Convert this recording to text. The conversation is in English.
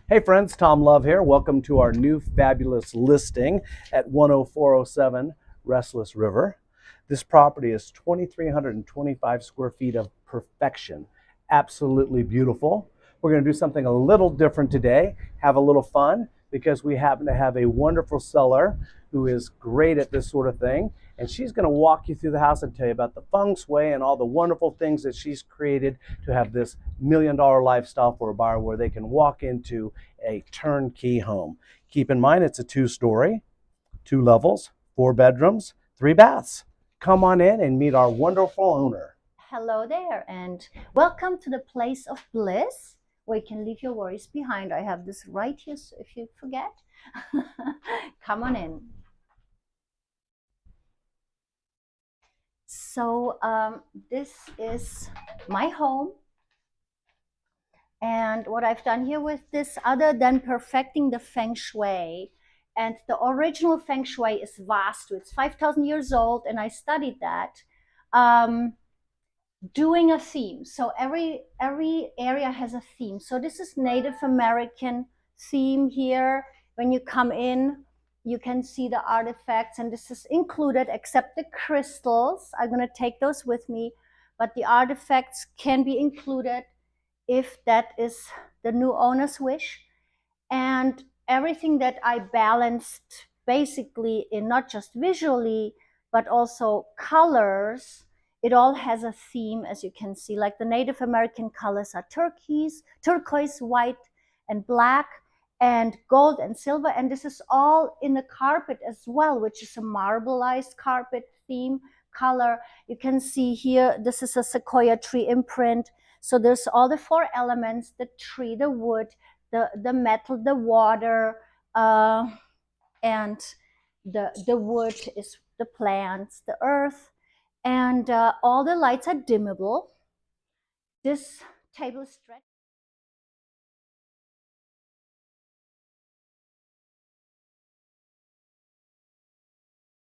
Hey friends, Tom Love here. Welcome to our new fabulous listing at 10407 Restless River. This property is 2,325 square feet of perfection. Absolutely beautiful. We're going to do something a little different today, have a little fun, because we happen to have a wonderful seller who is great at this sort of thing. And she's going to walk you through the house and tell you about the feng shui and all the wonderful things that she's created to have this $1 million lifestyle for a buyer where they can walk into a turnkey home. Keep in mind, it's a 2-story, 2 levels, 4 bedrooms, 3 baths. Come on in and meet our wonderful owner. Hello there, and welcome to the place of bliss where you can leave your worries behind. I have this right here, so if you forget, come on in. So this is my home, and what I've done here with this, other than perfecting the feng shui, and the original feng shui is Vastu. It's 5,000 years old, and I studied that. Doing a theme. So every area has a theme. So this is Native American theme here. When you come in, you can see the artifacts, and this is included except the crystals. I'm going to take those with me, but the artifacts can be included if that is the new owner's wish. And everything that I balanced basically in not just visually, but also colors. It all has a theme, as you can see, like the Native American colors are turquoise, white, and black, and gold and silver. And this is all in the carpet as well, which is a marbleized carpet theme color. You can see here, this is a sequoia tree imprint. So there's all the 4 elements: the tree, the wood, the metal, the water, and the wood is the plants, the earth, and all the lights are dimmable. This table is stretched.